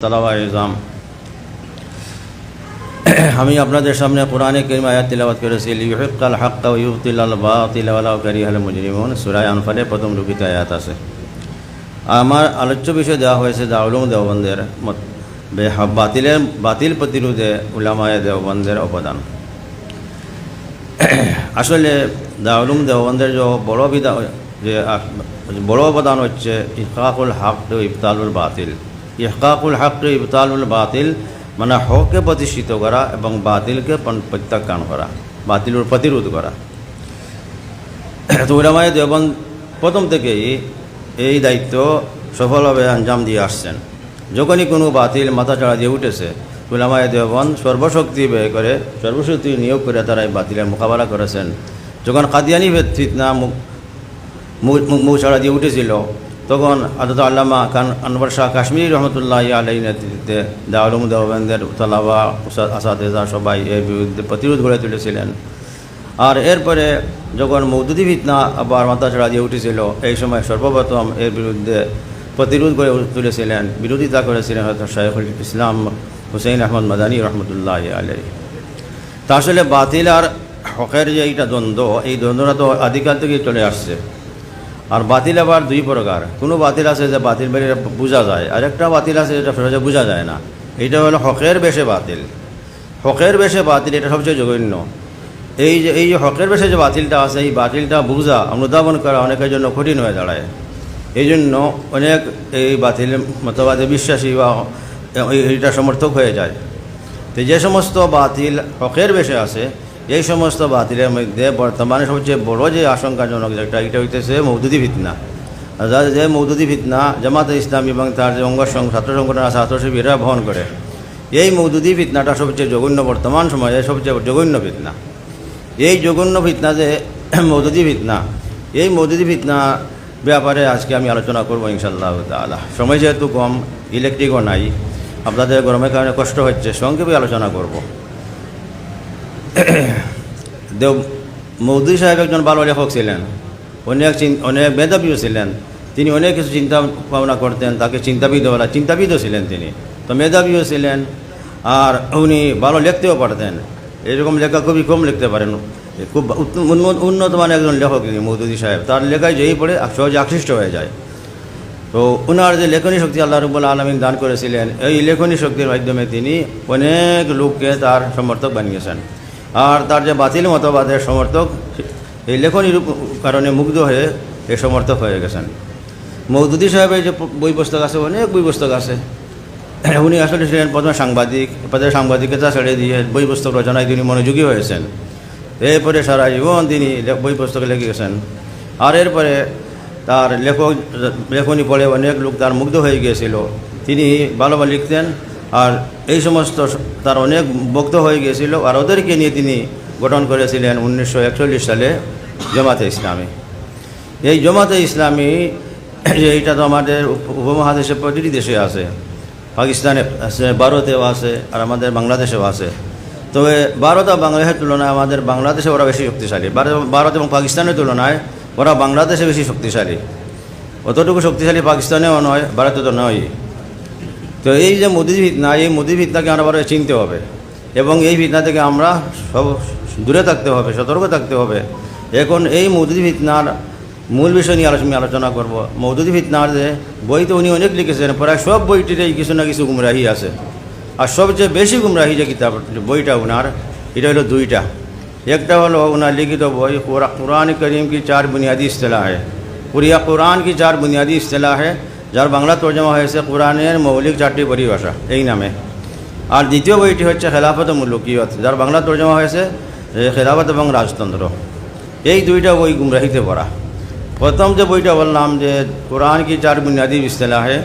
তালাওয়াইজাম আমি আপনাদের সামনে কোরআনে কারীম আয়াত তিলাওয়াত করেছি লিইউহিক্কাল হাক্কা ওয়া ইউবতিলাল বাতিলা ওয়ালাউ কারিহাল মুজরিমুন। সূরা আনফালের প্রথম রুকুতে আয়াত আছে। আমার আলোচ্য বিষয় দেওয়া হয়েছে দারুল উলুম দেওবন্দের বাতিল প্রতিরোধে উলামায়ে দেওবন্দের অবদান। আসলে দারুল উলুম দেওবন্দের যে বড় অবদান হচ্ছে ইহকাকুল হক ও ইবতালুল বাতিল। ইহকাকুল হক ও ইবতালুল বাতিল মানে হককে প্রতিষ্ঠিত করা এবং বাতিলকে প্রত্যাখ্যান করা, বাতিলের প্রতিরোধ করা। তো উলামায়ে দেওবন্দ প্রথম থেকেই এই দায়িত্ব সফলভাবে আঞ্জাম দিয়ে আসছেন। যখনই কোনো বাতিল মাথাচাড়া দিয়ে উঠেছে, উলামায়ে দেওবন্দ সর্বশক্তি ব্যয় করে, সর্বশক্তি নিয়োগ করে তারা এই বাতিলের মোকাবেলা করেছেন। যখন কাদিয়ানি ফিতনা মৌছাড়া দিয়ে উঠেছিল, তখন হযরত আল্লামা আনওয়ার শাহ কাশ্মীরি রহমতুল্লাহ আলাইহির নেতৃত্বে দারুল উলুম দেওবন্দের তালাবা আসাতেজা সবাই এর বিরুদ্ধে প্রতিরোধ গড়ে তুলেছিলেন। আর এরপরে যখন মওদুদি ফিতনা আবার মাথাচাড়া দিয়ে উঠেছিল, এই সময় সর্বপ্রথম এর বিরুদ্ধে প্রতিরোধ গড়ে তুলেছিলেন, বিরোধিতা করেছিলেন হযরত শাইখুল ইসলাম হুসাইন আহমদ মাদানী রহমতুল্লাহ আলাইহি। তা আসলে বাতিল আর হকের যে এইটা দ্বন্দ্ব, এই দ্বন্দ্বটা তো আদিকাল থেকেই চলে আসছে। আর বাতিল আবার দুই প্রকার। কোনো বাতিল আছে যে বাতিল বেড়ে বোঝা যায়, আর একটা বাতিল আছে যেটা সহজে বোঝা যায় না। এইটা হলো হকের বেশে বাতিল। হকের বেশে বাতিল এটা সবচেয়ে জঘন্য। এই যে হকের বেশে যে বাতিলটা আছে, এই বাতিলটা বোঝা, অনুধাবন করা অনেকের জন্য কঠিন হয়ে দাঁড়ায়। এই জন্য অনেক এই বাতিল মতবাদে বিশ্বাসী বা এইটা সমর্থক হয়ে যায়। তো যে সমস্ত বাতিল হকের বেশে আছে, এই সমস্ত বাতিলের মধ্যে বর্তমানে সবচেয়ে বড় যে আশঙ্কাজনক যেটা, এটা হইতেছে মওদুদি ফিতনা। যে মওদুদি ফিতনা জামাতে ইসলামী এবং তার যে ছাত্র সংগঠন আছে, ছাত্র শিবিরা বহন করে, এই মওদুদি ফিতনাটা সবচেয়ে জঘন্য, বর্তমান সময়ে সবচেয়ে জঘন্য ফিতনা। এই জঘন্য ফিতনা যে মওদুদি ফিতনা, এই মওদুদি ফিতনা ব্যাপারে আজকে আমি আলোচনা করবো ইনশাআল্লাহ তাআলা। সময় যেহেতু কম, ইলেকট্রিকও নাই, আপনাদের গরমের কারণে কষ্ট হচ্ছে, সংক্ষেপে আলোচনা করব। মওদুদি সাহেব একজন ভালো লেখক ছিলেন, অনেক মেধাবীও ছিলেন। তিনি অনেক কিছু চিন্তা ভাবনা করতেন, তাকে চিন্তাবিদও ছিলেন তিনি। তো মেধাবীও ছিলেন, আর উনি ভালো লিখতেও পারতেন। এরকম লেখা খুবই কম লিখতে পারেন, খুব উন্নত মানের একজন লেখক তিনি মওদুদি সাহেব। তার লেখায় যেই পড়ে সহজে আকৃষ্ট হয়ে যায়। তো ওনার যে লেখনী শক্তি আল্লাহ রাব্বুল আলামিন দান করেছিলেন, এই লেখনী শক্তির মাধ্যমে তিনি অনেক লোককে তার সমর্থক বানিয়েছেন। আর তার যে বাতিল মতবাদের সমর্থক, এই লেখনীর কারণে মুগ্ধ হয়ে এই সমর্থক হয়ে গেছেন। মওদুদি সাহেবের যে বই পুস্তক আছে, অনেক বই পুস্তক আছে। উনি আসলে ছিলেন প্রথমে সাংবাদিক, পরে সাংবাদিকতা ছেড়ে দিয়ে বই পুস্তক রচনায় তিনি মনোযোগী হয়েছেন। এরপরে সারা জীবন তিনি বই পুস্তক লিখে গেছেন। আর এরপরে তার লেখনী পড়ে অনেক লোক তার মুগ্ধ হয়ে গিয়েছিল। তিনি ভালো লিখতেন, আর এই সমস্ত তার অনেক ভক্ত হয়ে গিয়েছিল। আর ওদেরকে নিয়ে তিনি গঠন করেছিলেন 1941 সালে জামাতে ইসলামী। এই জামাতে ইসলামী এইটা তো আমাদের উপমহাদেশে প্রতিটি দেশে আছে, পাকিস্তানে আছে, ভারতেও আছে, আর আমাদের বাংলাদেশেও আছে। তবে ভারত আর বাংলাদেশের তুলনায় আমাদের বাংলাদেশে ওরা বেশি শক্তিশালী। ভারত এবং পাকিস্তানের তুলনায় ওরা বাংলাদেশে বেশি শক্তিশালী। অতটুকু শক্তিশালী পাকিস্তানেও নয়, ভারতে তো নয়। তো এই যে মওদুদি ফিতনা, এই মওদুদি ফিতনাকে আমরা বড় চিনতে হবে, এবং এই ফিতনা থেকে আমরা সব দূরে থাকতে হবে, সতর্ক থাকতে হবে। এখন এই মওদুদি ফিতনার মূল বিষয় নিয়ে আমি আলোচনা করব। মওদুদি ফিতনার যে বই তো উনি অনেক লিখেছেন, প্রায় সব বইটিতেই কিছু না কিছু গুমরাহি আছে। আর সবচেয়ে বেশি গুমরাহি যে কিতাব বইটা ওনার, এটা হলো দুইটা। একটা হলো ওনার লিখিত বই কুরআন করিম কি 4 বুনিয়াদি ইস্তিলাহ है, কুরআন কি 4 বুনিয়াদি ইস্তিলাহ है, যার বাংলা তর্জমা হয়েছে কোরআনের মৌলিক 4টি পরিভাষা এই নামে। আর দ্বিতীয় বইটি হচ্ছে খেলাফত ও মুলুকিয়ত, যার বাংলা তর্জমা হয়েছে খেলাফত এবং রাজতন্ত্র। এই দুইটা বই গুমরাহিতে পড়া। প্রথম যে বইটা বললাম যে কোরআন কি 4 বুনিয়াদি ইস্তিলাহ है,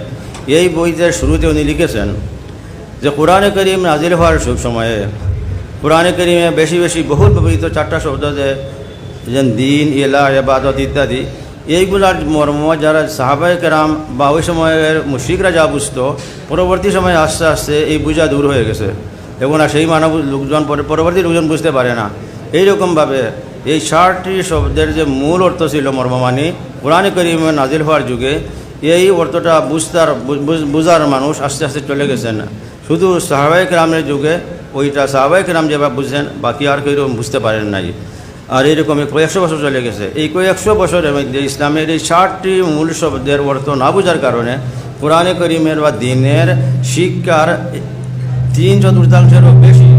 এই বইতে শুরুতে উনি লিখেছেন যে কোরআনে করিম নাজিল হওয়ার সময়ে কোরআনে করিমে বেশি বেশি বহুল ব্যবহৃত 4টা শব্দ যে দিন, ইলাহ, ইবাদত ইত্যাদি, এইগুলার মর্ম যারা সাহাবায়ে কেরাম বা ওই সময়ের মুশরিকরা যা বুঝতো, পরবর্তী সময়ে আস্তে আস্তে এই বোঝা দূর হয়ে গেছে। এবং আর সেই মানব লোকজন পরবর্তী লোকজন বুঝতে পারে না। এইরকমভাবে এই 4টি শব্দের যে মূল অর্থ ছিল মর্মমানি, কোরআনে করিমে নাজিল হওয়ার যুগে এই অর্থটা বুঝার মানুষ আস্তে আস্তে চলে গেছেন। শুধু সাহাবায়ে কেরামের যুগে ওইটা সাহাবায়ে কেরাম যেভাবে বুঝছেন, বাকি আর কেউ বুঝতে পারেন নাই। আর এইরকমই কয়েকশো বছর চলে গেছে। এই কয়েকশো বছরের মধ্যে ইসলামের এই 60টি মূল শব্দের অর্থ না বোঝার কারণে কোরআনে করিমের বা দিনের শিক্ষার 3/4 বেশি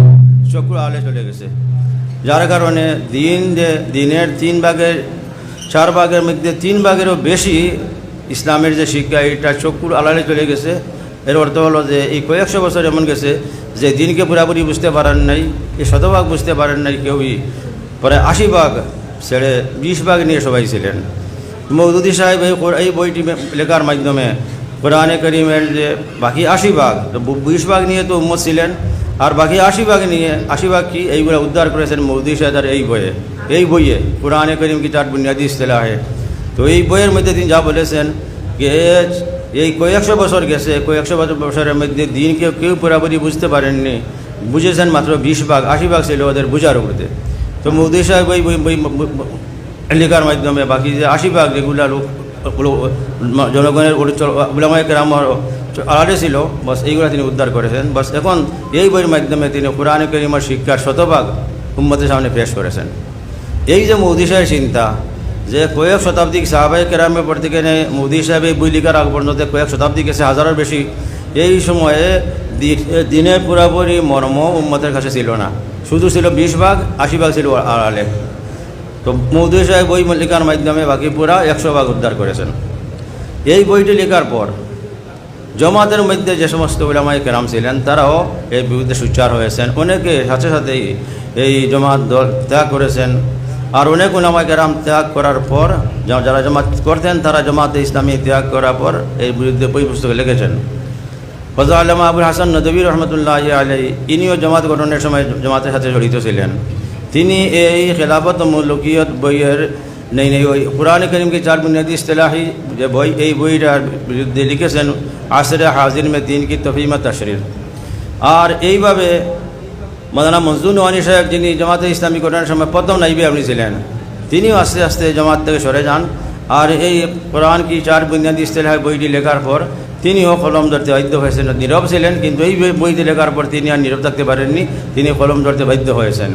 চক্র আলে চলে গেছে, যার কারণে দিনের 4 ভাগের মধ্যে 3 ভাগেরও বেশি ইসলামের যে শিক্ষা এটা চক্ষুর আড়ালে চলে গেছে। এর অর্থ হলো যে এই কয়েকশো বছর এমন গেছে যে দিনকে পুরাপুরি বুঝতে পারেন নাই, এই 100 ভাগ বুঝতে পারেন নাই কেউই। পরে 80 ভাগ ছেড়ে 20 ভাগ নিয়ে সবাই ছিলেন। মওদুদী সাহেব এই বইটি লেখার মাধ্যমে কোরআনে করিমের যে বাকি 80 ভাগ, 20 ভাগ নিয়ে তো উম্মত ছিলেন, আর বাকি 80 ভাগ নিয়ে 80 ভাগ কি এইগুলো উদ্ধার করেছেন মওদুদী সাহেবের এই বইয়ে কোরআনে করিম কি 4 বুনিয়াদি ইসতিলাহে। তো এই বইয়ের মধ্যে তিনি যা বলেছেন যে এই কয়েকশো বছর গেছে, কয়েকশো বছরের মধ্যে দিনকে কেউ পুরাপুরি বুঝতে পারেননি, বুঝেছেন মাত্র 20 ভাগ, 80 ভাগ ছিল ওদের বুঝার উপরে। তো মওদুদী সাহেব বই লেখার মাধ্যমে বাকি যে 80 ভাগ যেগুলো জনগণের উলামায়ে কেরামের আড়ালে ছিল, বাস এইগুলো তিনি উদ্ধার করেছেন। বাস এখন এই বইয়ের মাধ্যমে তিনি কোরআনে করিমের শিক্ষার 100 ভাগ উম্মতের সামনে পেশ করেছেন। এই যে মওদুদী সাহেবের চিন্তা যে কয়েক শতাব্দী সাহাবায়ে কেরামের পর থেকে মওদুদী সাহেব এই বই লিখার আগ পর্যন্ত কয়েক শতাব্দী গেছে, হাজারের বেশি। এই সময়ে দিনের পুরাপুরি মর্ম উম্মতের কাছে ছিল না, শুধু ছিল 20 ভাগ, 80 ভাগ ছিল আড়ালে। তো মওদুদী সাহেব বই লেখার মাধ্যমে বাকি পুরা 100 ভাগ উদ্ধার করেছেন। এই বইটি লেখার পর জমাতের মধ্যে যে সমস্ত উলামায়ে কেরাম ছিলেন তারাও এর বিরুদ্ধে সোচ্চার হয়েছেন। অনেকে সাথে সাথেই এই জমাত দল ত্যাগ করেছেন। আর অনেক উলামায়ে কেরাম ত্যাগ করার পর যারা জমাত করতেন তারা জমাতে ইসলামী ত্যাগ করার পর এই বিরুদ্ধে বই পুস্তক লিখেছেন। হযরত আল্লামা আবুল হাসান নদভী রহমতুল্লাহি আলাইহি ইনিও জমাত গঠনের সময় জমাতের সাথে জড়িত ছিলেন। তিনি এই খেলাফত ও মুলকিয়ত বইয়ের ওই কোরআনে করিম की 4 বুনিয়াদি ইসতিলাহি যে বই, এই বইটার বিরুদ্ধে লিখেছেন আসরে হাজির মে দিন কি তফহিম তশরির। আর এইভাবে মাওলানা মজদুর নোমানী সাহেব, যিনি জামাতে ইসলামী গঠনের সময় প্রথম নাইবে আমলি ছিলেন, তিনিও আস্তে আস্তে জামাত থেকে সরে যান। আর এই কোরআন কি 4 বুনিয়াদি ইসতিলাহি বইটি লেখার পর তিনিও কলম ধরতে বাধ্য হয়েছেন। নীরব ছিলেন, কিন্তু এই বইটি লেখার পর তিনি আর নীরব থাকতে পারেননি, তিনি কলম ধরতে বাধ্য হয়েছেন।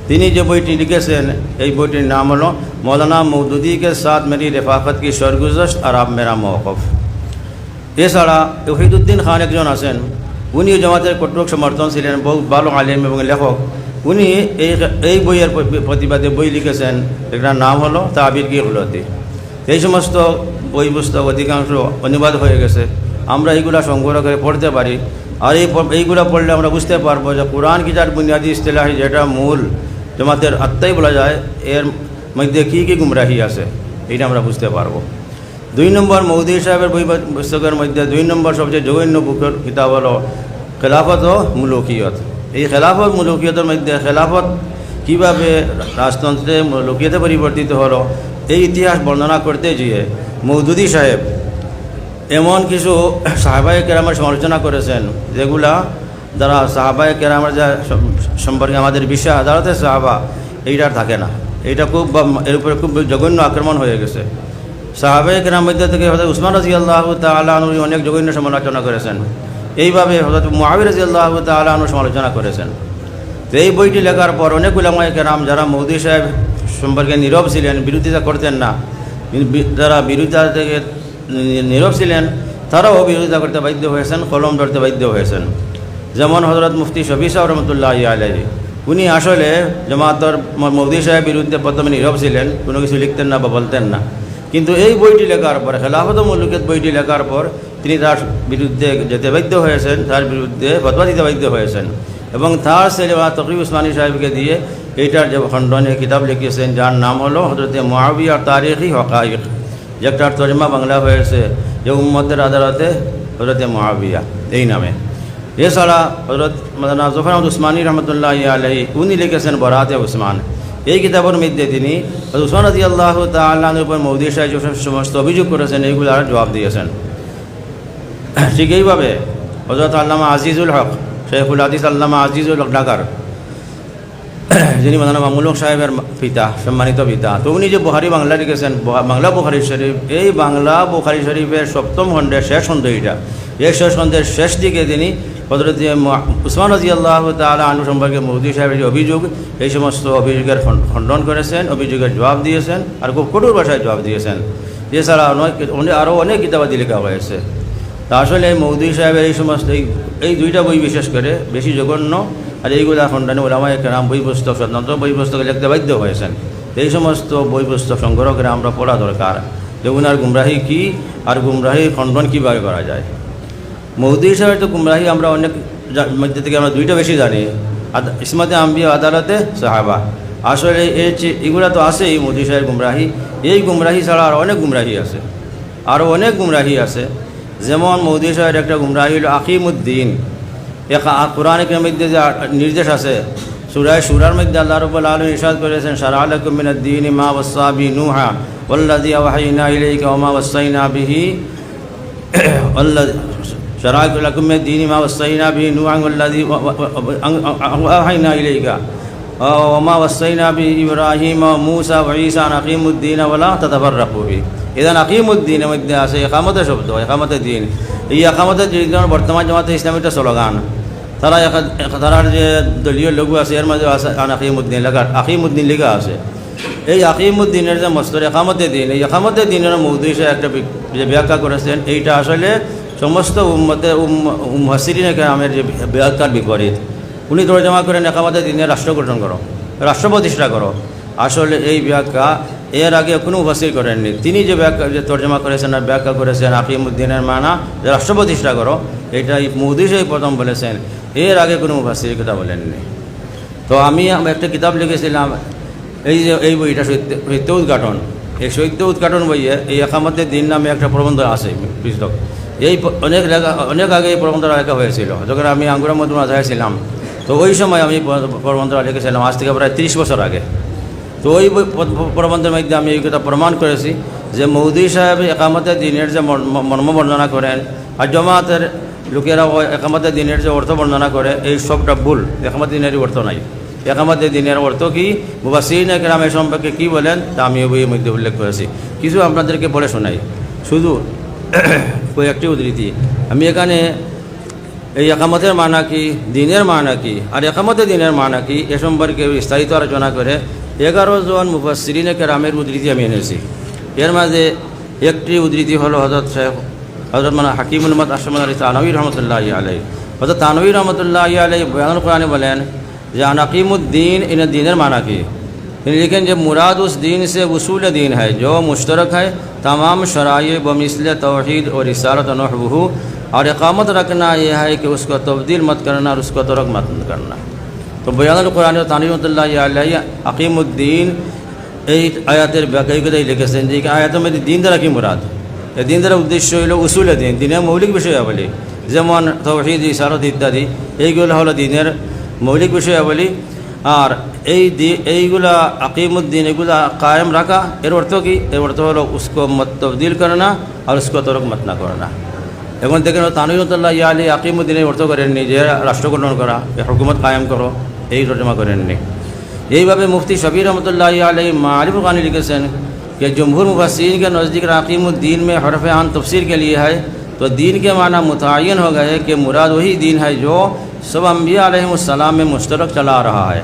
তিনি যে বইটি লিখেছেন এই বইটির নাম হলো মৌলানা মওদুদী কে সাথ মেরি রেফাকত কি সরগুজশত আর আব মেরা মওকফ। এছাড়া ওহিদুদ্দিন খান একজন আছেন, উনি জামাতের কট্টর সমর্থন ছিলেন, বহু ভালো আলেম এবং লেখক। উনি এই বইয়ের প্রতিবাদে বই লিখেছেন, এটার নাম হলো তাবির কি গলতি। এই সমস্ত বই পুস্তক অধিকাংশ অনুবাদ হয়ে গেছে, আমরা এইগুলা সংগ্রহ করে পড়তে পারি। আর এইগুলো পড়লে আমরা বুঝতে পারবো যে কোরআন কি 4 বুনিয়াদি ইসতিলাহি যেটা মূল জামাতের আত্মাই বলা যায়, এর মধ্যে কী কী গুমরাহি আছে এইটা আমরা বুঝতে পারবো। 2 নম্বর মওদুদী সাহেবের বই পুস্তকের মধ্যে 2 নম্বর সবচেয়ে জঘন্য বুকের কিতাব হলো খেলাফত ও মুলকিয়ত। এই খেলাফত মুলকিয়তের মধ্যে খেলাফত কীভাবে রাজতন্ত্রে মুলকিয়তে পরিবর্তিত হলো এই ইতিহাস বর্ণনা করতে গিয়ে মওদুদী সাহেব এমন কিছু সাহাবায়ে কেরামের সমালোচনা করেছেন যেগুলা যারা সাহাবায়ে কেরামের যা সম্পর্কে আমাদের বিশ্বাস আদালতে সাহাবা এইটার থাকে না। এইটা খুব এর উপরে খুব জঘন্য আক্রমণ হয়ে গেছে। সাহাবায়ে কেরামের মধ্যে থেকে হযরত উসমান রাদিয়াল্লাহু তাআলা আনহু অনেক জঘন্য সমালোচনা করেছেন, এইভাবে হযরত মুআবিয়া রাদিয়াল্লাহু তাআলা আনহু সমালোচনা করেছেন। তো এই বইটি লেখার পর অনেক উলামায়ে কেরাম যারা মওদুদী সাহেব সম্পর্কে নীরব ছিলেন, বিরোধিতা করতেন না, যারা বিরোধিতা থেকে নীরব ছিলেন তারাও বিরোধিতা করতে বাধ্য হয়েছেন, কলম ধরতে বাধ্য হয়েছেন। যেমন হযরত মুফতি শফি সাহেব রহমতুল্লাহি আলাইহি, উনি আসলে জামাতের মওদুদী সাহেবের বিরুদ্ধে প্রথমে নীরব ছিলেন, কোনো কিছু লিখতেন না বা বলতেন না। কিন্তু এই বইটি লেখার পর, খেলাফত ও মুলকিয়ত বইটি লেখার পর তিনি তার বিরুদ্ধে যেতে বাধ্য হয়েছেন, তার বিরুদ্ধে ফতোয়া দিতে বাধ্য হয়েছেন। এবং তার ছেলে তকি উসমানী সাহেবকে দিয়ে এইটার যে খণ্ডনে কিতাব লিখেছেন, যার নাম হলো হযরত মুআবিয়া তারিখি হকাইক, যেটার তর্জমা বাংলা হয়েছে যে উম্মতের আদালতে হযরত মুআবিয়া এই নামে। এছাড়া হযরত মাওলানা জফর আহমদ উসমানী রহমতুল্লাহি আলাইহি উনি লিখেছেন বরাতে উসমান। এই কিতাবের মধ্যে তিনি উসমান রাদিয়াল্লাহু তাআলা আনহুর উপর মওদুদী সাহেব যে সমস্ত অভিযোগ করেছেন এইগুলার জবাব দিয়েছেন। ঠিক এইভাবে হযরত আল্লামা আজিজুল হক, শেখুল হাদিস আল্লামা আজিজুল হক ঢাকার, যিনি মাওলানা মামুল হক সাহেবের পিতা, সম্মানিত পিতা। তো উনি যে বুখারী বাংলা লিখেছেন, বাংলা বুখারী শরীফ, এই বাংলা বুখারী শরীফের 7ম খণ্ডের শেষ খণ্ড এইটা। এই শেষ খণ্ডের শেষ দিকে তিনি হযরত উসমান রাদিয়াল্লাহু তাআলা আনহু সম্পর্কে মওদুদী সাহেবের যে অভিযোগ, এই সমস্ত অভিযোগের খণ্ডন করেছেন, অভিযোগের জবাব দিয়েছেন, আর খুব কঠোর ভাষায় জবাব দিয়েছেন। এছাড়া আরও অনেক কিতাবাদি লেখা হয়েছে। তা আসলে মওদুদী সাহেবের এই সমস্ত এই দুইটা বই বিশেষ করে বেশি জঘন্য, আর এইগুলা খণ্ডনে ওলামায়ে কেরাম বই পুস্তক, স্বতন্ত্র বই পুস্তক লিখতে বাধ্য হয়েছেন। এই সমস্ত বই পুস্তক সংগ্রহ করে আমরা পড়া দরকার, যে উনার গুমরাহি কী আর গুমরাহির খণ্ডন কীভাবে করা যায়। মওদুদী সাহেবের তো গুমরাহি আমরা অনেক মধ্যে থেকে আমরা দুইটা বেশি জানি, ইসমাতে আম্বিয়া, আদালতে সাহাবা। আসলে এগুলা তো আছে এই মওদুদী সাহেবের গুমরাহি। এই গুমরাহি ছাড়া আরও অনেক গুমরাহি আছে, আরও অনেক গুমরাহি আছে। যেমন মওদুদী সাহেবের একটা গুমরাহি হল আকিমুদ্দিন। কোরআনের মধ্যে যে নির্দেশ আছে, সূরা শুরার মধ্যে আল্লাহ রাব্বুল আলামিন ইরশাদ করেছেন, শারআ লাকুম মিনাদ দীনি মা ওয়াসসা বিহি নূহা ওয়াল্লাযী আওহাইনা ইলাইকা ওয়া মা ওয়াসাইনা বিহি শারআ লাকুম মিনাদ দীনি মা ওয়াসাইনা বিহি নূহা ওয়াল্লাযী আওহাইনা ইলাইকা ওয়া মা ওয়াসাইনা বিহি ইব্রাহিম ওয়া মূসা ওয়া ঈসা আন আকিমুদ্দিন ওয়া লা তাতাফাররাকু ফিহি। ইদান আকিমুদ্দিনের মধ্যে আছে একামতের শব্দ, একামতের দিন। এই একামতের দিন বর্তমান জামাতে ইসলামীর স্লোগান। তারার যে দলীয় লঘু আছে এর মাঝে আছে আকিমুদ্দিন লেখা, আকিমুদ্দিন লেখা আছে। এই আকিমুদ্দিনের যে মস্তর একামতের দিন, এই একামতের দিনের মওদুদী সাহেব একটা যে ব্যাখ্যা করেছেন, এইটা আসলে সমস্ত মুফাসসিরিনে কেরামের যে ব্যাখ্যার বিপরীত। উনি তরজমা করেন একামতের দিনে রাষ্ট্র গঠন করো, রাষ্ট্র প্রতিষ্ঠা করো। আসলে এই ব্যাখ্যা এর আগে কোনো মুফাসসির করেননি। তিনি যে ব্যাখ্যা যে তর্জমা করেছেন আর ব্যাখ্যা করেছেন আকিমুদ্দিনের মানা যে রাষ্ট্র প্রতিষ্ঠা করো, এটা মওদুদী সাহেব প্রথম বলেছেন, এর আগে কোনো মুফাসসির কথা বলেননি। তো আমি একটা কিতাব লিখেছিলাম, এই যে এই বইটা সত্য উদ্ঘাটন, এই সত্য উদ্ঘাটন বইয়ে এই একামতের দিন নামে একটা প্রবন্ধ আছে পুস্তক। এই অনেক আগে এই প্রবন্ধটা লেখা হয়েছিল, যখন আমি আঙ্গুরা মধ্যে ছিলাম। তো ওই সময় আমি প্রবন্ধটা লিখেছিলাম, আজ থেকে প্রায় 30 বছর আগে। তো ওই প্রবন্ধের মধ্যে আমি এই কথা প্রমাণ করেছি যে মওদুদী সাহেব একামতের দিনের যে মর্ম বর্ণনা করেন, আর জমাতের লোকেরা একামতের দিনের যে অর্থ বর্ণনা করে, এই সবটা ভুল। একামতের দিনেরই অর্থ নাই। একামতের দিনের অর্থ কি, মুফাসসিরিনে কেরাম এ সম্পর্কে কী বলেন তা আমি ওই বইয়ের মধ্যে উল্লেখ করেছি। কিছু আপনাদেরকে পড়ে শোনাই, শুধু কয়েকটি উদ্ধৃতি। আমি এখানে এই একামতের মানা কি, দিনের মানা কি, আর একামতের দিনের মানা কি, এ সম্পর্কে বিস্তারিত আলোচনা করে 11 জন মুফাসসিরিনে কেরামের উদ্ধৃতি আমি এনেছি। এর মাঝে একটি উদ্ধৃতি হলো হযরত হাকিমুল উম্মাত আশরাফ আলী থানভী রহমতুল্লাহি আলাইহি। হযরত থানভী রহমতুল্লাহি আলাইহি বয়ানুল কুরআনে বলেন যে আনাকিমুদ্দিন, इन दीनर माना की। लेकिन जब मुराद उस दीन से उसूल दीन है जो मुश्तरक है तमाम शराइ बमिसल तौहीद और रिसालत नहवहु, और इकामत रखना यह है कि उसको तब्दील मत करना और उसको तर्क मत करना। तो बयानुल कुरआन थानवी रहमतुल्लाहि आलैहि আকিমুদ্দিন এই আয়াতের ব্যাখ্যায় লিখেছেন যে আয়াতের মধ্যে দিন দ্বারা কি মুরাদ। এই দিন দ্বারা উদ্দেশ্য হইল উসুল দিন, দিনের মৌলিক বিষয়াবলী, যেমন তাওহীদ, ইসারত ইত্যাদি। এইগুলো হলো দিনের মৌলিক বিষয়াবলী। আর এইগুলা আকিমুদ্দিন, এগুলা কায়েম রাখা, এর অর্থ কি? এর অর্থ হলো উসকো মত তবদিল করনা আর উসকো তরক মত না করনা। এখন দেখেন থানভী রহমতুল্লাহি আলাইহি আকিমুদ্দিনের অর্থ করেননি যে রাষ্ট্র গঠন করা, হুকুমত কায়েম করো, এই তর্জমা করেননি। এইভাবে মুফতি শফির রহমতুল্লাহি আলাইহি মাআরিফুল কুরআন লিখেছেন कि जमहूर मुफस्सिरीन के नज़दीक अकीमुद्दीन में हरफ आन तफसीर के लिए है, तो दीन के माना मुतय्यन हो गए कि मुराद वही दीन है जो सब अम्बिया अलैहिमुस्सलाम में मुश्तरक चला रहा है।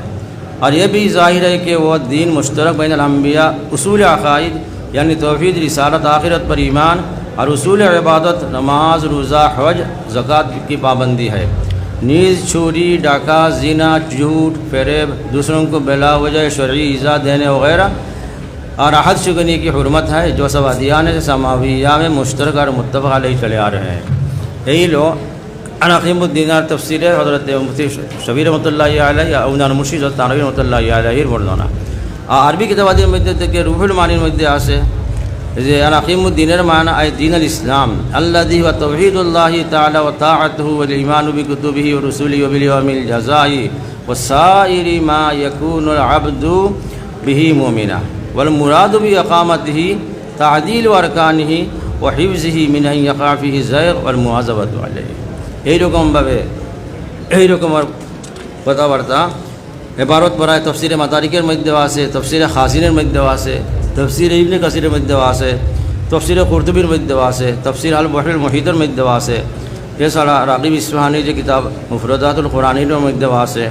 और ये भी ज़ाहिर है कि वह दीन मुश्तरक बैन अम्बिया उसूल अक़ाइद यानी तौहीद, रिसालत, आखिरत पर ईमान और उसूल इबादत, नमाज, रोज़ा, हज, ज़कात की पाबंदी है। नीज़, चोरी, डाका, ज़िना, झूठ, फेरेब, दूसरों को बिला वजह शरई इज़ा देने वगैरह और अहद शुगनी की हुर्मत है, जो सब अदियान समाविया में मुश्तरक और मुत्तफ़क़ अलैहि चले आ रहे हैं। यही लो अकीमुद्दीन तफसीर हज़रत मुफ्ती शफी रहमतुल्लाहि आलैहि उनार मुर्शिद थानवी रहमतुल्लाहि आलैहिर বর্ণনা। আরবি কিতাবাদের মধ্যে থেকে রুহুল মানির মধ্যে আছে যে আকিমুদ্দিনের মানা আই দীন আল ইসলাম আল্লাযী ওয়া তাওহীদুল্লাহি তাআলা ওয়া তাআতুহু ওয়াল ঈমানু বিকুতুবিহি ওয়া রুসুলিহি ওয়া বিল ইয়াউমিল জাযাই ওয়া সাইরি মা ইয়াকুনুল আবদু বিহি মুমিনা ওয়াল মুরাদু বি ইকামাতিহি তা'দীল ওয়া আরকানিহি ওয়া হিফযিহি মিন আন ইয়াকা ফিহি যায়গ ওয়াল মুআযাবাতু আলাইহি। এইরকম কথাবার্তা এবারত পড়ায় তফসিরে মাদারিকের মধ্যেও আছে, তফসিরে খাজিনের মধ্যেও আছে, তফসিরে ইবনে কাসিরের মধ্যেও আছে, তফসিরে কুরতুবির মধ্যেও আছে, তফসির আল বহরুল মুহিতের মধ্যেও আছে। এছাড়া রাগিব ইসফাহানি যে কিতাব মুফরদাতুল কোরআনির মধ্যেও আছে।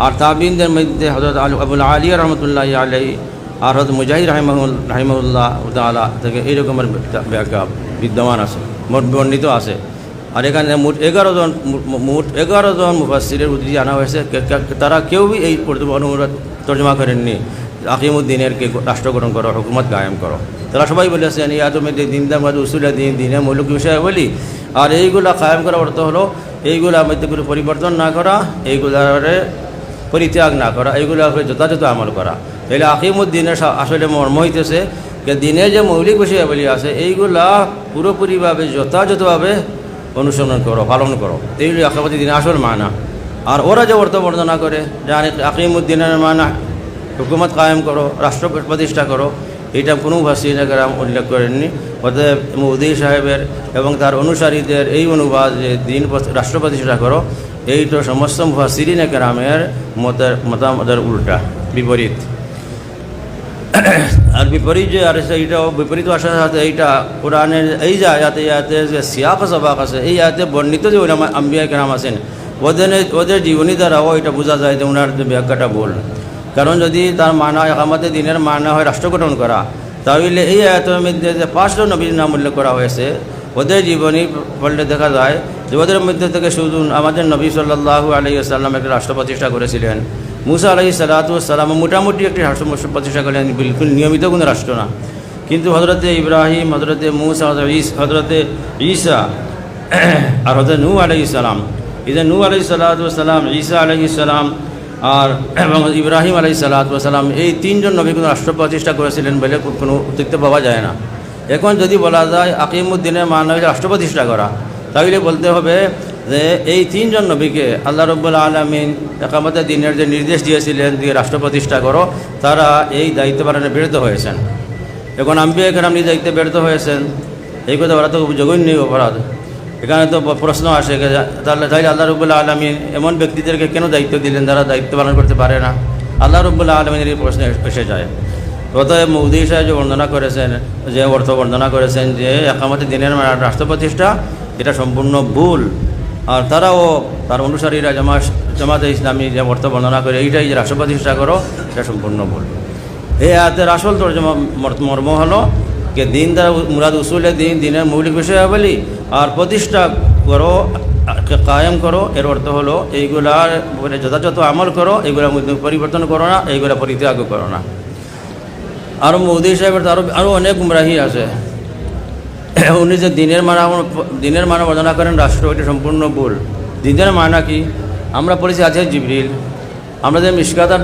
আর তাবিনদের মধ্যে হযরত আবুল আলিয়া রহমতুল্লাহ আলাইহি আর হযরত মুজাহিদ রাহিমাহুল্লাহ তাআলা থেকে এই রকমের ব্যাখ্যা বিদ্যমান আছে, বর্ণিত আছে। আর এখানে মোট 11 জন মুফাসসিরের উদ্ধৃতি আনা হয়েছে। তারা কেউই এই অনুবাদ তর্জমা করেননি আকিমুদ্দিনের কে রাষ্ট্র গঠন করো, হুকুমত কায়েম করো। তারা সবাই বলেছেন ইয়াদের মধ্যে দিনদার মধ্যে উসুল দিন, দিনের মৌলিক বিষয় বলি। আর এইগুলা কায়েম করার অর্থ হলো এইগুলার মধ্যে কোনো পরিবর্তন না করা, এইগুলারে পরিত্যাগ না করা, এইগুলোর যথাযথ আমল করা। তাহলে আকিমুদ্দিনের আসলে মর্ম হইতেছে যে দিনের যে মৌলিক বিষয়াবলী আছে এইগুলা পুরোপুরিভাবে যথাযথভাবে অনুসরণ করো, পালন করো। এইগুলি আকিমুদ্দিন দিনের আসল মানা। আর ওরা যে অর্থ বর্ণনা করে জানে আকিমুদ্দিনের মানা হুকুমত কায়েম করো, রাষ্ট্র প্রতিষ্ঠা করো, এটা কোনো মুফাসসিরিনে কেরাম উল্লেখ করেননি। অতএব মৌদুদী সাহেবের এবং তার অনুসারীদের এই অনুবাদ যে দিন রাষ্ট্র প্রতিষ্ঠা করো, এইটা সমস্ত মুফাসসিরিনে কেরামের মতামতের উল্টা, বিপরীত। আর বিপরীত যে আর এইটাও বিপরীত আসার সাথে এইটা কোরআনের এই যে আয়াতে যে সিয়াক সবাক আছে, এই আয়াতে বর্ণিত যে উলামা আম্বিয়া কেরাম আছেন ওদের জীবনী দ্বারাও এটা বোঝা যায় যে ওনার ব্যাখ্যাটা ভুল। কারণ যদি তার মানা একামতে দিনের মানা হয় রাষ্ট্র গঠন করা, তাহলে এই আয়াতের মধ্যে যে 5 জন নবীর নাম উল্লেখ করা হয়েছে ওদের জীবনী পড়লে দেখা যায় যে ওদের মধ্যে থেকে শুধু আমাদের নবী সাল্লাল্লাহু আলাইহি ওয়াসাল্লাম একটা রাষ্ট্র প্রতিষ্ঠা করেছিলেন। মুসা আলাইহিস সালাম মোটামুটি একটি রাষ্ট্র প্রতিষ্ঠা করলেন, বিলকুল নিয়মিত কোনো রাষ্ট্র না। কিন্তু হজরতে ইব্রাহিম, হজরতে মুসা, হজরতে ঈসা আর হজরত নূহ আলাইহিস সালাম, এই যে নূহ আলাইহিস সালাম, ঈসা আলাইহিস সালাম আর এবং ইব্রাহিম আলাইহিস সালাম, এই 3 জন নবী কোনো রাষ্ট্র প্রতিষ্ঠা করেছিলেন বলে কোনো তথ্য পাওয়া যায় না। এখন যদি বলা যায় আকিমুদ্দিনের মান হচ্ছে রাষ্ট্র প্রতিষ্ঠা করা, তাহলে বলতে হবে যে এই 3 জন নবীকে আল্লাহ রাব্বুল আলামিন একামতে দিনের যে নির্দেশ দিয়েছিলেন যে রাষ্ট্র প্রতিষ্ঠা করো, তারা এই দায়িত্ব পালনে ব্যর্থ হয়েছেন। এখন আম্বিয়া কেরাম এই দায়িত্বে ব্যর্থ হয়েছেন, এই কথা ওরা তো জঘন্য অপরাধ। এখানে তো প্রশ্ন আসে তাহলে আল্লাহ রাব্বুল আলামিন এমন ব্যক্তিদেরকে কেন দায়িত্ব দিলেন যারা দায়িত্ব পালন করতে পারে না? আল্লাহ রাব্বুল আলামিনের এই প্রশ্ন এসে যায়। অতএব মৌদুদী সাহেব যে বর্ণনা করেছেন, যে অর্থ বর্ণনা করেছেন যে একামতে দিনের রাষ্ট্র প্রতিষ্ঠা, এটা সম্পূর্ণ ভুল। আর তারাও তার অনুসারীরা জামাতে ইসলামী যে অর্থ বর্ণনা করে এইটাই যে রাষ্ট্র প্রতিষ্ঠা করো, এটা সম্পূর্ণ ভুল। এই আয়াতের আসল তর্জমা মর্ম হলো যে দিন দ্বারা মুরাদ উসুলে দিন, দিনের মৌলিক বিষয়াবলী আর প্রতিষ্ঠা করো, কায়েম করো, এর অর্থ হলো এইগুলার যথাযথ আমল করো, এইগুলোর মধ্যে পরিবর্তন করো না, এইগুলা পরিত্যাগ করো না। আরও মৌদুদী সাহেবের আরও অনেক গুমরাহি আছে। উনি যে দিনের মানা বর্ণনা করেন রাষ্ট্র, এটা সম্পূর্ণ ভুল। দিনের মানা কি আমরা পড়েছি আছে জিবরিল, আমরা যে মিশকাত আর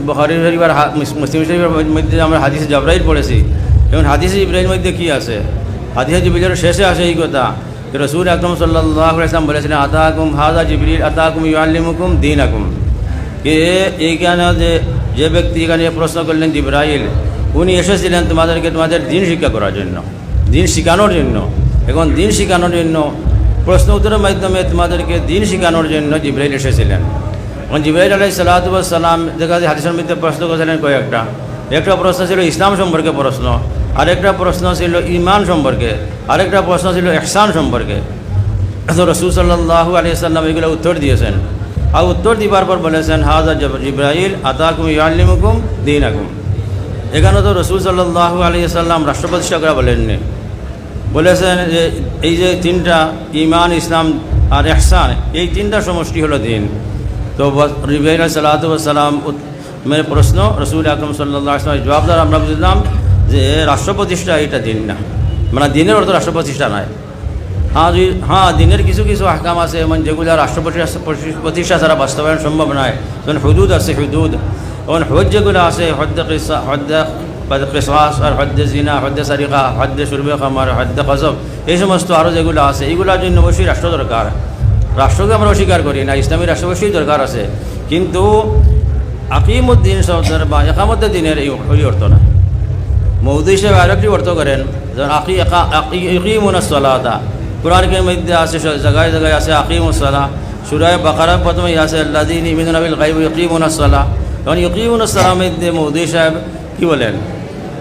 বুখারী শরীফের মুসলিম শরীফের মধ্যে আমরা হাদিসে জাবরাইল পড়েছি। এবং হাদিসে জিবরাইলের মধ্যে কি আছে? হাদিসে জিবরিলের শেষে আসে এই কথা যে রাসূল আকরাম সাল্লাল্লাহু আলাইহি ওয়াসাল্লাম বলেছিলেন আতাকুম হাযা জিবরিল আতাকুম ইউআল্লিমুকুম দীনাকুম, কে এইখানে যে ব্যক্তি এখানে প্রশ্ন করলেন জিবরাইল, উনি এসেছিলেন তোমাদেরকে তোমাদের দিন শিক্ষা করার জন্য, দিন শিখানোর জন্য। এখন দিন শিখানোর জন্য প্রশ্ন উত্তরের মাধ্যমে তোমাদেরকে দিন শিখানোর জন্য জিবরাইল এসেছিলেন। এখন জিবরাইল আলাইহিস সালাম দেখা যায় হাদিসের মধ্যে প্রশ্ন করেছিলেন কয়েকটা। একটা প্রশ্ন ছিল ইসলাম সম্পর্কে প্রশ্ন, আরেকটা প্রশ্ন ছিল ঈমান সম্পর্কে, আরেকটা প্রশ্ন ছিল ইহসান সম্পর্কে। তো রাসূল সাল্লাল্লাহু আলাইহি ওয়াসাল্লাম এগুলো উত্তর দিয়েছেন। আর উত্তর দিবার পর বলেছেন হাযা জিবরাইল আতাকুম ইউআল্লিমুকুম দীনাকুম। এখানে তো রাসূল সাল্লাল্লাহু আলাইহি ওয়াসাল্লাম রাষ্ট্র প্রতিষ্ঠা করা বলেননি, বলেছেন যে এই যে 3টা ঈমান, ইসলাম আর ইহসান, এই 3টা সমষ্টি হলো দিন। তো জিবরাইল আলাইহিস সালাম মেরে প্রশ্ন রাসূল আকরাম সাল্লাল্লাহু আলাইহি ওয়াসাল্লাম জবাবদার আমরা বুঝলাম যে রাষ্ট্র প্রতিষ্ঠা এটা দিন না, মানে দিনের অর্থ রাষ্ট্র প্রতিষ্ঠা নয়। হ্যাঁ দিনের কিছু কিছু আহকাম আছে মানে যেগুলো রাষ্ট্র প্রতিষ্ঠা ছাড়া বাস্তবায়ন সম্ভব নয়। যেমন হুদুদ আছে, হুদুদ এবং হজ যেগুলো আছে, হদ্দে কিসাস আর হদ্দে জিনা, হদ্দে সারিকা, হদ্দে শুরবে খামার, হদ্দে কজব, এই সমস্ত আরও যেগুলো আছে এইগুলোর জন্য অবশ্যই রাষ্ট্র দরকার। রাষ্ট্রকে আমরা অস্বীকার করি না, ইসলামী রাষ্ট্র অবশ্যই দরকার আছে, কিন্তু আকিমুদ্দিন শব্দের বা একামতে দিনের এই অর্থ না। মৌদুদী সাহেব আরেকটি অর্থ করেন যেমন ইকিমুনাস সালাতা, কোরআনের মধ্যে আছে জায়গায় জায়গায় আছে আকিমুস সালাহ, সূরা বাকারা প্রথমে আছে আল্লাযীনা ইউমিনুনা বিল গায়বি ওয়া ইয়াকিমুনাস সালাহ। তখন ইয়াকিমুনাস সালাহ মধ্যে মৌদুদি সাহেব কী বলেন?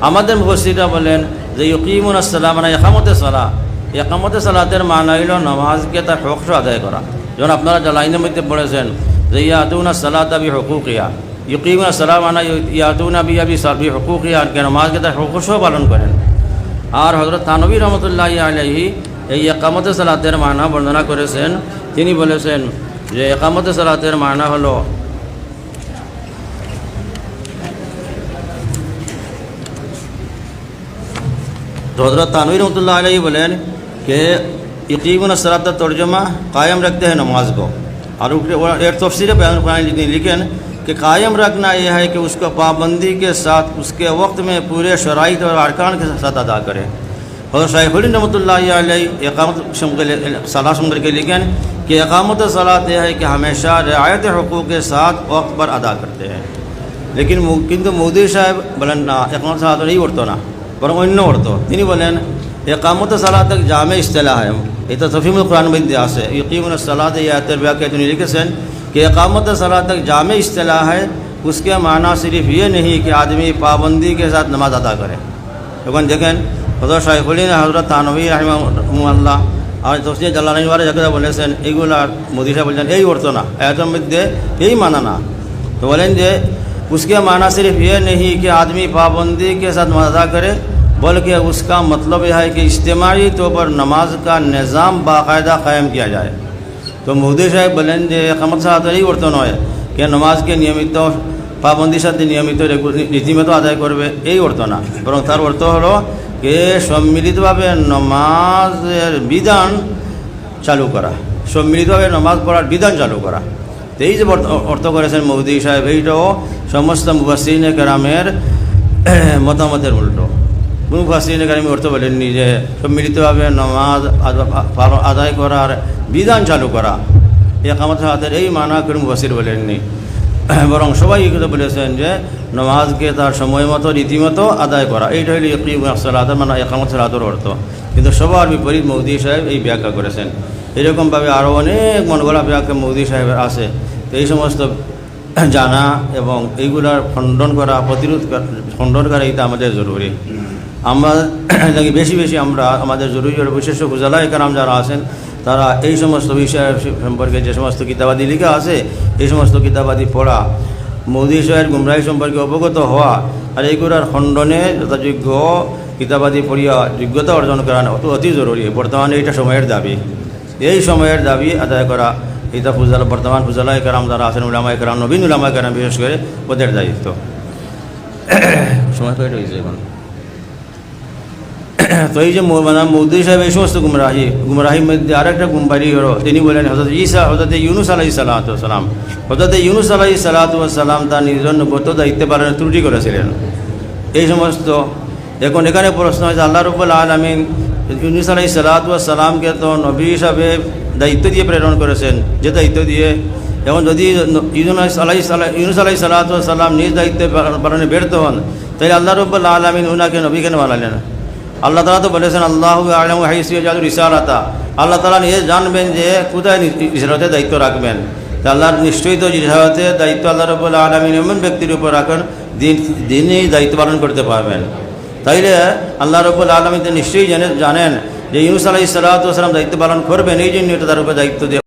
আমাদের মুফাসসিররা বলেন যে ইয়াকিমুনাস সালাহ মানে ইকামতে সালাহ। ইকামতে সালাতের মানা হইল নামাজকে তার হক আদায় করা। যেমন আপনারা লাইনের মধ্যে পড়েছেন যে ইয়াতুনাস সালাতা বিহুকুকিহা, ইয়াকিমুনাস সালাহ মানে ইয়াতুনা বিহুকুকিহা, কে নামাজকে তার হক পালন করেন। আর হযরত থানভী রহমতুল্লাহি আলাইহি এই ইকামতে সালাতের মানা বর্ণনা করেছেন। তিনি বলেছেন যে ইকামতে সালাতের মানা হলো হযরত থানভী রহমতুল্লাহি আলাইহি বলেন कि यकीमुन सलात का तर्जुमा कायम रखते हैं नमाज को। और एक तफसीर बयान लिखें कि कायम रखना यह है कि उसको पाबंदी के साथ उसके वक्त में पूरे शराइत और अरकान के साथ अदा करें। और शाइखुद्दीन रहमतुल्लाहि अलैहि इकामत सलात शुमार के लिखें कि इकामत सलात यह है कि हमेशा रियायत हुकूक के साथ वक्त पर अदा करते हैं। लेकिन किंतु मौदूदी साहब बोलें ना इकामत सलात नहीं उड़तो ना बरং অন্য অর্থ। তিনি বলেন इकामत सलात एक जामे इस्तिलाह है। ये तो तफहीमुल कुरान में दिया है यकीमुन सलात ये आयतेर व्याख्या तो लिखेছেন कि इकामत सलात एक जामे इस्तिलाह है। उसके माना सिर्फ ये नहीं कि आदमी पाबंदी के साथ नमाज अदा करे। এখন দেখেন হযরত শাইখুদ্দীন হযরত থানভী রাহিমাহুল্লাহ আর তফসির জালালাইন ওয়ালা যারা বলেছেন এইগুলা মোদি সাহেব বলেন এই অর্থ না, আয়াতের মধ্যে এই মানা না। তো বলেন যে उसके माना सिर्फ ये नहीं कि आदमी पाबंदी के साथ नमाज अदा करे, बल्कि उसका मतलब यह है कि इज्तिमाई तौर पर नमाज का निज़ाम बाकायदा क़ायम किया जाए। तो मौदूदी साहेब बोलें যে ইকামত সালাত এই অর্থ নয় कि नमाजকে নিয়মিত পাবন্দির সাথে নিয়মিত রীতিমতো আদায় করবে, এই অর্থ না। বরং তার অর্থ হলো যে সম্মিলিতভাবে নমাজের বিধান চালু করা, সম্মিলিতভাবে নমাজ পড়ার বিধান চালু করা। তো এই যে অর্থ করেছেন মৌদুদি সাহেব, এইটাও সমস্ত মুফাসসিরিনে কেরামের মতামতের উল্টো। কোনো মুফাসসিরিনে কেরাম অর্থ বলেননি যে সম্মিলিতভাবে নামাজ আদায় করার বিধান চালু করা ইকামত সালাতের এই মানা কোনো মুফাসসির বলেননি। বরং সবাই এই কথা বলেছেন যে নামাজকে তার সময় মতো রীতিমতো আদায় করা, এইটা হলো ইকিমুস সালাত মানে ইকামত সালাতের অর্থ। কিন্তু সবার বিপরীত মৌদুদি সাহেব এই ব্যাখ্যা করেছেন। এরকমভাবে আরও অনেক মনগড়া ব্যাখ্যা মৌদুদি সাহেবের আছে। তো এই সমস্ত জানা এবং এইগুলার খণ্ডন করা, প্রতিরোধ খণ্ডন করা এটা আমাদের জরুরি। আমরা বেশি বেশি আমরা আমাদের জরুরি বিশেষ গুজালা একরাম যারা আছেন তারা এই সমস্ত বিষয় সম্পর্কে যে সমস্ত কিতাবাদি লেখা আছে এই সমস্ত কিতাবাদি পড়া, মৌদুদি সাহেবের গুমরাহি সম্পর্কে অবগত হওয়া আর এইগুলার খণ্ডনে যথাযোগ্য কিতাবাদি পড়িয়া যোগ্যতা অর্জন করা অতি জরুরি। বর্তমানে এটা সময়ের দাবি, এই সময়ের দাবি আদায় করা এটা বর্তমান ফুজালা একরাম যারা আছেন উলামা একরাম, নবীন উলামা একরাম বিশেষ করে ওদের দায়িত্ব। সময় কয়টা হয়েছে এখন? তো এই যে মৌদুদি সাহেব এই সমস্ত গুমরাহির মধ্যে আরেকটা গুমবারি হলো, তিনি বলেন হযরত ইউনুস আলাইহিস সালাতু ওয়াস সালাম, হযরত ইউনুস আলাইহিস সালাতু ওয়াস সালাম তার নিজের নবুয়ত দায়িত্ব পালনে ত্রুটি করেছিলেন। এই সমস্ত এখন এখানে প্রশ্ন হয়েছে আল্লাহ রাব্বুল আলামিন ইউনুস আলাইহিস সালাতু ওয়াস সালামকে তো নবী হিসাবে দায়িত্ব দিয়ে প্রেরণ করেছেন, যে দায়িত্ব দিয়ে এখন যদি ইউনুস আলাইহিস সালাতু ওয়াস সালাম নিজ দায়িত্ব পালনে ব্যর্থ হন তাহলে আল্লাহ রাব্বুল আলামিন উনাকে নবী কেন বানালেন? আল্লাহ তাআলা তো বলেছেন আল্লাহু আ'লামু হাইসু ইয়াজআলু রিসালাতা, আল্লাহ তাআলা নিজে জানবেন যে কোথায় রিসালাতের দায়িত্ব রাখবেন। তা আল্লাহর নিশ্চয়ই তো রিসালাতের দায়িত্ব আল্লাহ রাব্বুল আলামিন এমন ব্যক্তির উপর রাখেন যিনি দায়িত্ব পালন করতে পারবেন। তাইলে আল্লাহ রাব্বুল আলামিন নিশ্চয়ই জানেন যে ইউনুস আলাইহিস সালাতু ওয়াস সালাম দায়িত্ব পালন করবেন, এই জন্য তার উপর দায়িত্ব দিয়ে